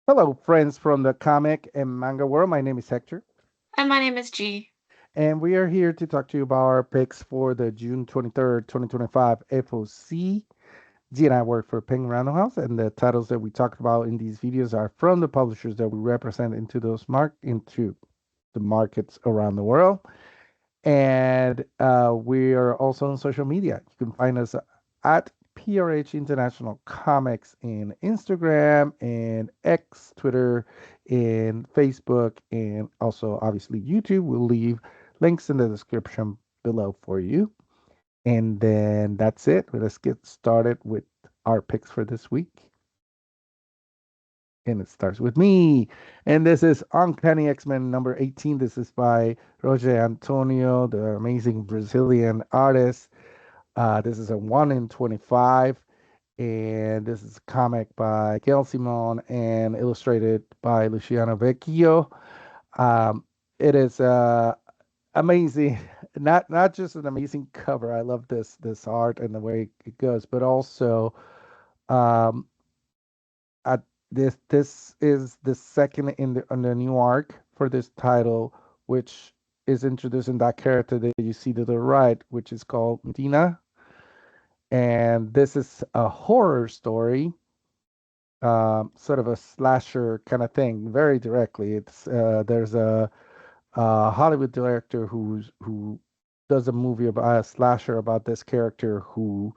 Hello, friends from the comic and manga world. My name is Hector, And my name is G. and we are here to talk to you about our picks for the June 23rd, 2025 FOC. G and I work for Penguin Random House, and the titles that we talked about in these videos are from the publishers that we represent into the markets around the world. And we are also on social media. You can find us at PRH International Comics in Instagram and X, Twitter, and Facebook, and also obviously YouTube. We'll leave links in the description below for you. And then that's it. Let's get started with our picks for this week. And it starts with me. And this is Uncanny X-Men number 18. This is by Roger Antonio, the amazing Brazilian artist. This is a 1 in 25. And this is a comic by Gail Simon and illustrated by Luciano Vecchio. Um, it is amazing. Not just an amazing cover. I love this art and the way it goes, but also um, uh, this is the second in the new arc for this title, which is introducing that character that you see to the right, which is called Medina. And this is a horror story, sort of a slasher kind of thing, very directly. It's there's a Hollywood director who does a movie about a slasher about this character who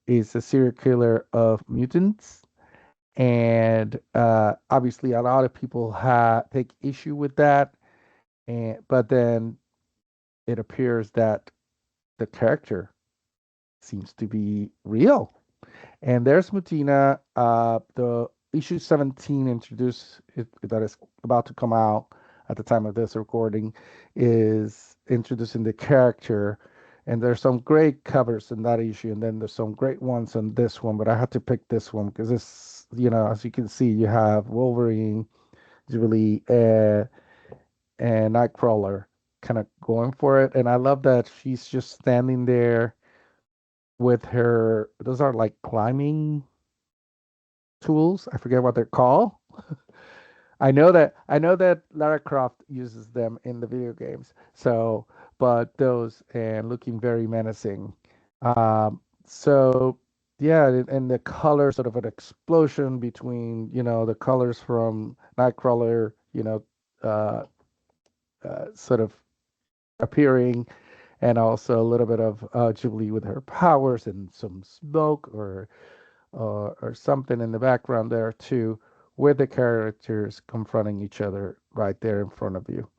is a serial killer of mutants, and obviously a lot of people take issue with that, and but then it appears that the character seems to be real. And there's Mutina. The issue 17 that is about to come out at the time of this recording is introducing the character. And there's some great covers in that issue, and then there's some great ones on this one. But I had to pick this one because this, as you can see, you have Wolverine, Jubilee, and Nightcrawler kind of going for it. And I love that she's just standing there with her. Those are like climbing tools. I forget what they're called. I know that Lara Croft uses them in the video games. So, but those and looking very menacing. So yeah, and the color sort of an explosion between the colors from Nightcrawler, uh, sort of appearing, and also a little bit of Jubilee with her powers and some smoke or something in the background there too, with the characters confronting each other right there in front of you.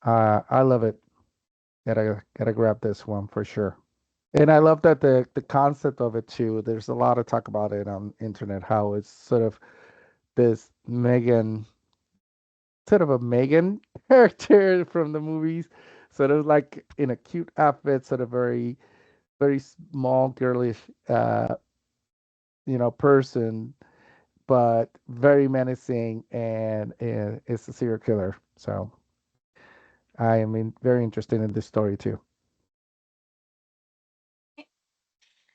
I love it. Gotta grab this one for sure. And I love that the concept of it too. There's a lot of talk about it on internet how it's sort of this Megan, sort of a Megan character from the movies, sort of like in a cute outfit, sort of very small girlish, person, but very menacing, and it's a serial killer. So I am very interested in this story too.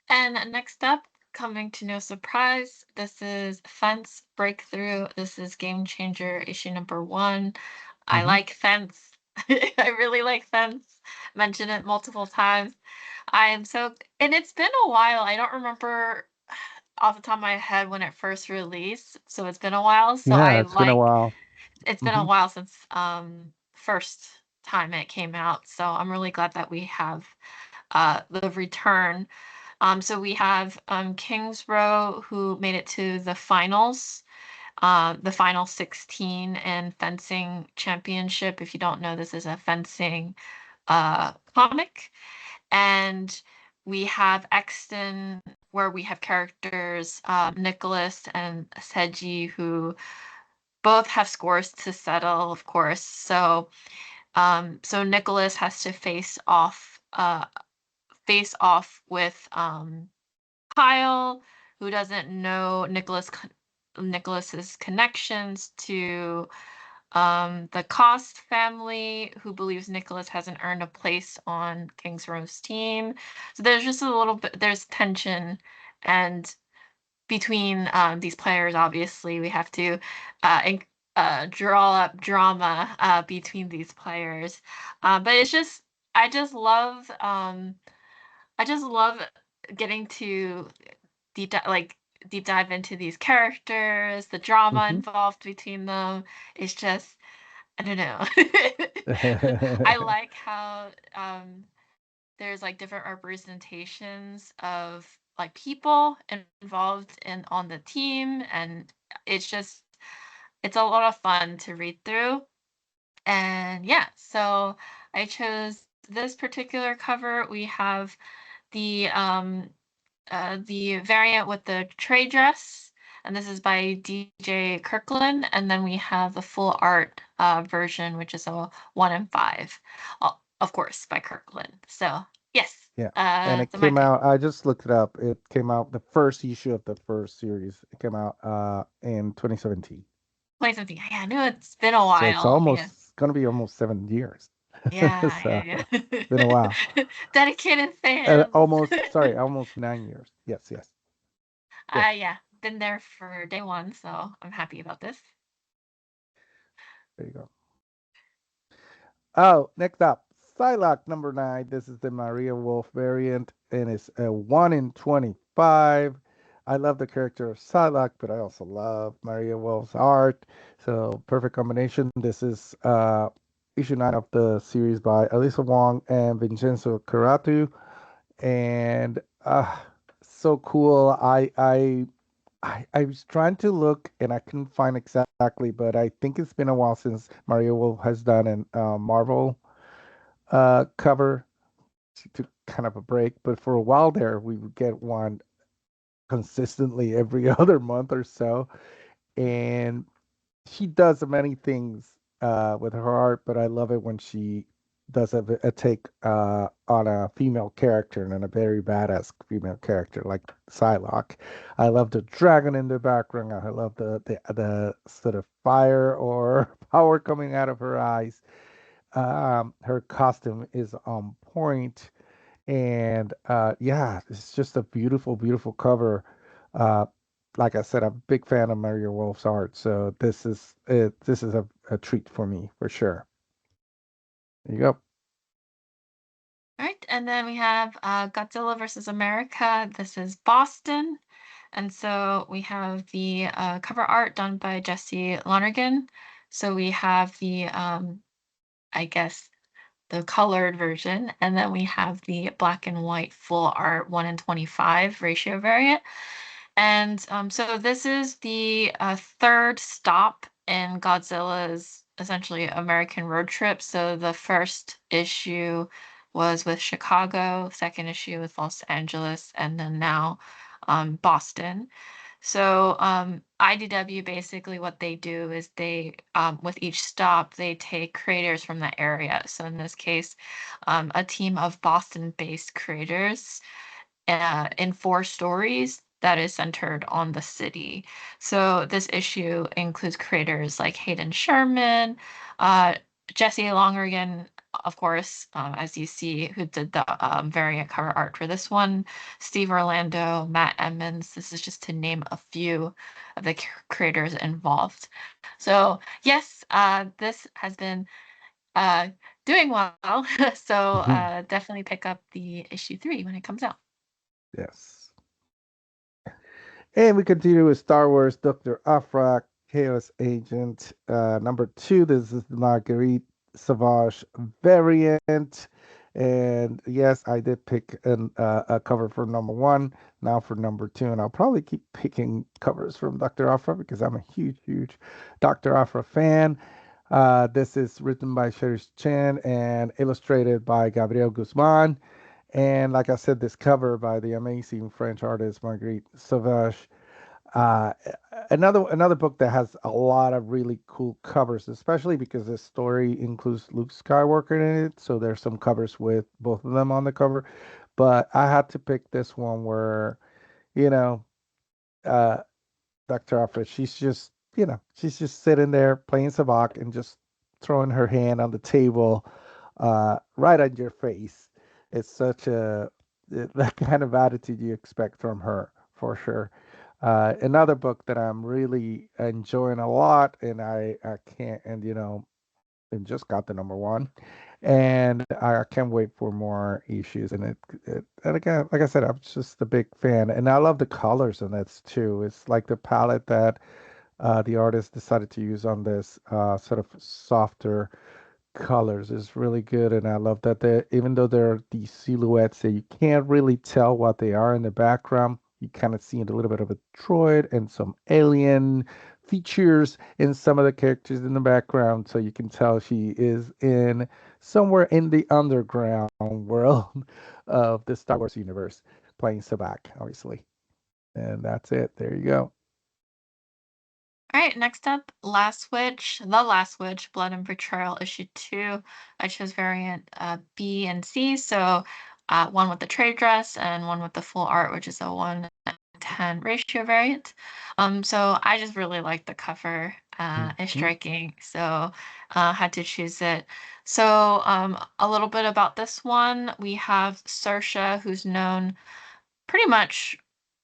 And next up, coming to no surprise, this is Fence Breakthrough. This is Game Changer issue number one. I Hmm. like Fence. I really like Fence. Mentioned it multiple times. I am so, and it's been a while. I don't remember off the top of my head when it first released, so it's been a while. So Yeah, I it's been a like. while. It's been a Hmm. while since first time it came out, so I'm really glad that we have the return. So we have Kings Row who made it to the final 16 in fencing championship. If you don't know, this is a fencing comic. And we have Exton, where we have characters Nicholas and Seji, who both have scores to settle, of course. So Nicholas has to face off with Kyle, who doesn't know Nicholas's connections to the Cost family, who believes Nicholas hasn't earned a place on King's Row's team. So there's just a little bit there's tension, and between these players. Obviously, we have to draw up drama between these players. But it's just, I just love, I just love getting to like deep dive into these characters, the drama Hmm. involved between them. It's just, I don't know. I like how there's like different representations of like people involved in on the team, and it's just, it's a lot of fun to read through. And yeah, so I chose this particular cover. We have the variant with the tray dress, and this is by DJ Kirkland. And then we have the full art version, which is a 1 in 5, of course, by Kirkland. So yes, Yeah. And it the my came pick. out, I just looked it up. It came out, the first issue of the first series. It came out in 2017. Play something. Yeah, I knew it's been a So it's while. Yeah, almost going to be almost 7 years. So yeah, it's been a while. yeah. Dedicated fans. Almost, sorry, almost 9 years. Yes, yes. Good. Yeah, been there for day one, so I'm happy about this. There you go. Oh, next up, Psylocke number 9. This is the Maria Wolf variant, and it's a 1 in 25. I love the character of Psylocke, but I also love Maria Wolf's art. So, perfect combination. This is issue 9 of the series by Elisa Wong and Vincenzo Caratu. And so cool. I was trying to look and I couldn't find exactly, but I think it's been a while since Mario Wolf has done an Marvel cover. She took kind of a break, but for a while there, we would get one consistently every other month or so. And she does many things with her art, but I love it when she does a take on a female character and a very badass female character like Psylocke. I love the dragon in the background. I love the sort of fire or power coming out of her eyes. Her costume is on point, and yeah, it's just a beautiful, beautiful cover. Uh, like I said, I'm a big fan of Mario Wolf's art, so this is it. This is a treat for me for sure. There you go. All right, and then we have Godzilla versus America. This is Boston. And so we have the cover art done by Jesse Lonergan. So we have the, I guess, the colored version, and then we have the black and white full art 1 in 25 ratio variant. And so this is the third stop in Godzilla's essentially American road trip. So the first issue was with Chicago, second issue with Los Angeles, and then now Boston. So IDW, basically what they do is they, with each stop, they take creators from the area. So in this case, a team of Boston-based creators in 4 stories that is centered on the city. So this issue includes creators like Hayden Sherman, uh, Jesse Lonergan, of course, as you see, who did the variant cover art for this one, Steve Orlando, Matt Emmons. This is just to name a few of the creators involved. So yes, this has been uh, doing well. So definitely pick up the issue 3 when it comes out. Yes. And we continue with Star Wars Dr. Afra, Chaos Agent, number 2. This is the Marguerite Savage variant. And yes, I did pick a cover for number 1, now for number 2. And I'll probably keep picking covers from Dr. Afra because I'm a huge, huge Dr. Afra fan. This is written by Cherish Chen and illustrated by Gabriel Guzman. And like I said, this cover by the amazing French artist Marguerite Sauvage. Uh, another book that has a lot of really cool covers, especially because this story includes Luke Skywalker in it. So there's some covers with both of them on the cover. But I had to pick this one where, you know, uh, Dr. Alfred, she's just sitting there playing Savak and just throwing her hand on the table, right on your face. It's such that kind of attitude you expect from her for sure. Another book that I'm really enjoying a lot, and I can't, and and just got the number one, and I can't wait for more issues. And and again, like I said, I'm just a big fan, and I love the colors in this too. It's like the palette that the artist decided to use on this sort of softer colors is really good, and I love that they even though there are these silhouettes that you can't really tell what they are in the background, you kind of see a little bit of a droid and some alien features in some of the characters in the background, so you can tell she is in somewhere in the underground world of the Star Wars universe, playing Sabak, obviously. And that's it. There you go. All right, next up, Last Witch, The Last Witch, Blood and Betrayal, issue 2. I chose variant B and C, so one with the trade dress and one with the full art, which is a 1:10 ratio variant. So I just really like the cover. It's Mhm. striking, so had to choose it. So a little bit about this one. We have Saoirse, who's known pretty much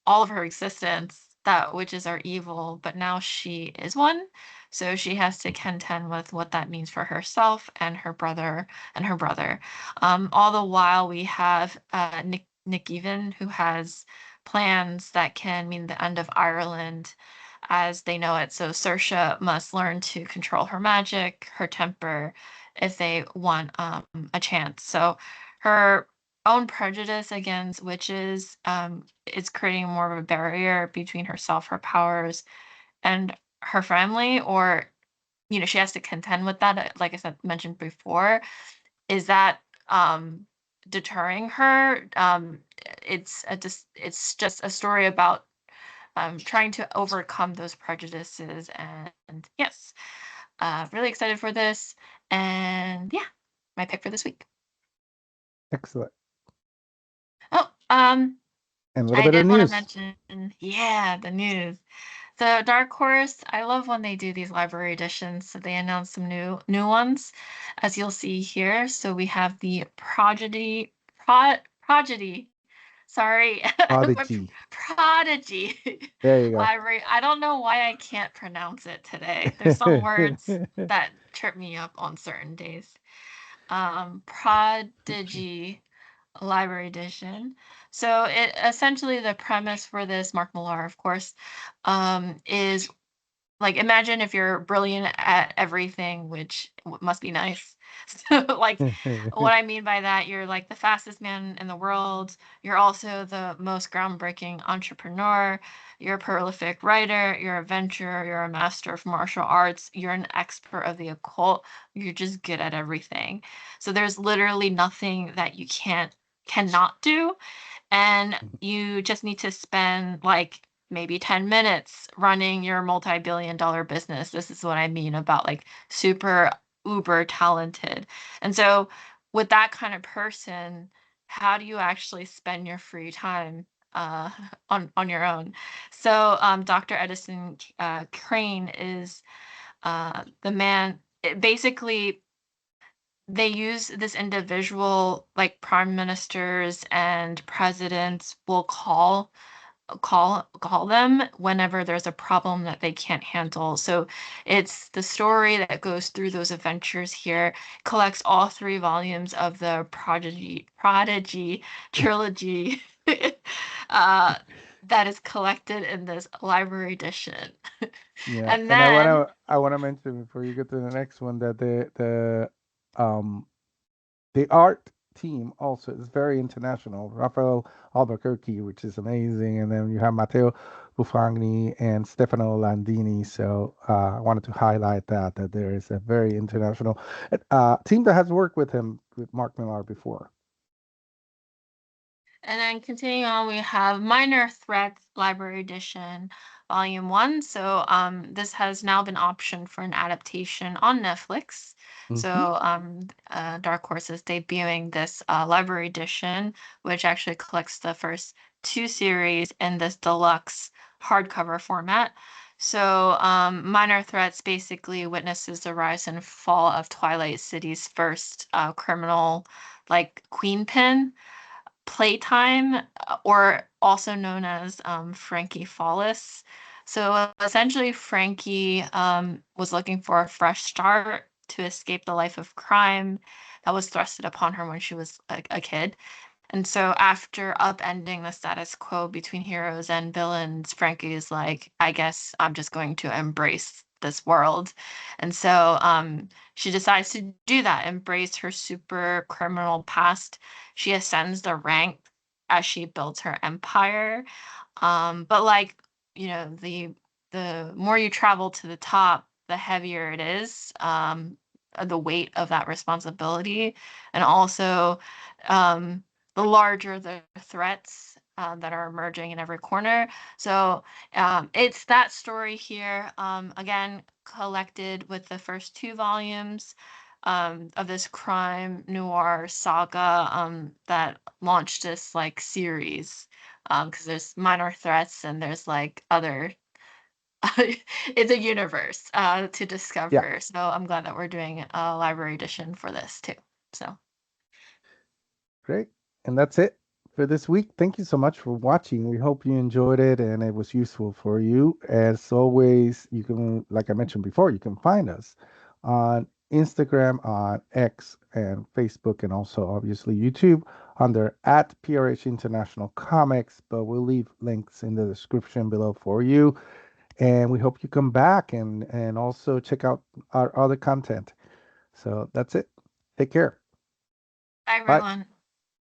all of her existence that witches are evil, but now she is one. So she has to contend with what that means for herself and her brother and her brother. All the while we have Nick Even, who has plans that can mean the end of Ireland as they know it. So Saoirse must learn to control her magic, her temper, if they want a chance. So her own prejudice against witches is creating more of a barrier between herself, her powers, and her family, or she has to contend with that. Like I said, mentioned before, is that deterring her? It's just a story about trying to overcome those prejudices, and yes, really excited for this, and yeah, my pick for this week. Excellent. Oh, And a little I bit of did want to news. mention, yeah, the news. So Dark Horse, I love when they do these library editions. So they announce some new ones, as you'll see here. So we have the Prodigy. Sorry, Prodigy. Prodigy There you go. library. I don't know why I can't pronounce it today. There's some words that trip me up on certain days. Prodigy library edition. So it essentially the premise for this, Mark Millar, of course, is like imagine if you're brilliant at everything, which must be nice. So like what I mean by that, you're like the fastest man in the world. You're also the most groundbreaking entrepreneur. You're a prolific writer. You're a venturer. You're a master of martial arts. You're an expert of the occult. You're just good at everything. So there's literally nothing that you cannot do, and you just need to spend like maybe 10 minutes running your multi-billion-dollar business. This is what I mean about like super uber talented. And so with that kind of person, how do you actually spend your free time uh on your own? So Dr. Edison Crane is the man. Basically they use this individual, like prime ministers and presidents will call them whenever there's a problem that they can't handle. So it's the story that goes through those adventures here, collects all 3 volumes of the Prodigy trilogy uh, that is collected in this library edition. Yeah, And and then I wanna mention before you get to the next one that um the art team also is very international. Rafael Albuquerque, which is amazing, and then you have Matteo Buffagni and Stefano Landini. So I wanted to highlight that there is a very international team that has worked with him with Mark Millar before. And then continuing on, we have Minor Threats Library Edition, Volume 1. So this has now been optioned for an adaptation on Netflix. Hmm. So Dark Horse is debuting this library edition, which actually collects the first 2 series in this deluxe hardcover format. So Minor Threats basically witnesses the rise and fall of Twilight City's first criminal, like Queenpin, Playtime, or also known as Frankie Follis. So essentially, Frankie was looking for a fresh start to escape the life of crime that was thrusted upon her when she was a kid. And so after upending the status quo between heroes and villains, Frankie is like, I guess I'm just going to embrace this world. And so she decides to do that, embrace her super criminal past. She ascends the rank as she builds her empire. But like, the more you travel to the top, the heavier it is, the weight of that responsibility. And also, the larger the threats that are emerging in every corner. So it's that story here, again, collected with the first two volumes of this crime noir saga that launched this like series, because there's minor threats and there's like other it's a universe to Yeah, discover. So I'm glad that we're doing a library edition for this too. So great. And that's it for this week. Thank you so much for watching. We hope you enjoyed it and it was useful for you. As always, you can, like I mentioned before, you can find us on Instagram, on X, and Facebook, and also obviously YouTube under at PRH International Comics. But we'll leave links in the description below for you. And we hope you come back and also check out our other content. So that's it. Take care. bye Bye. everyone.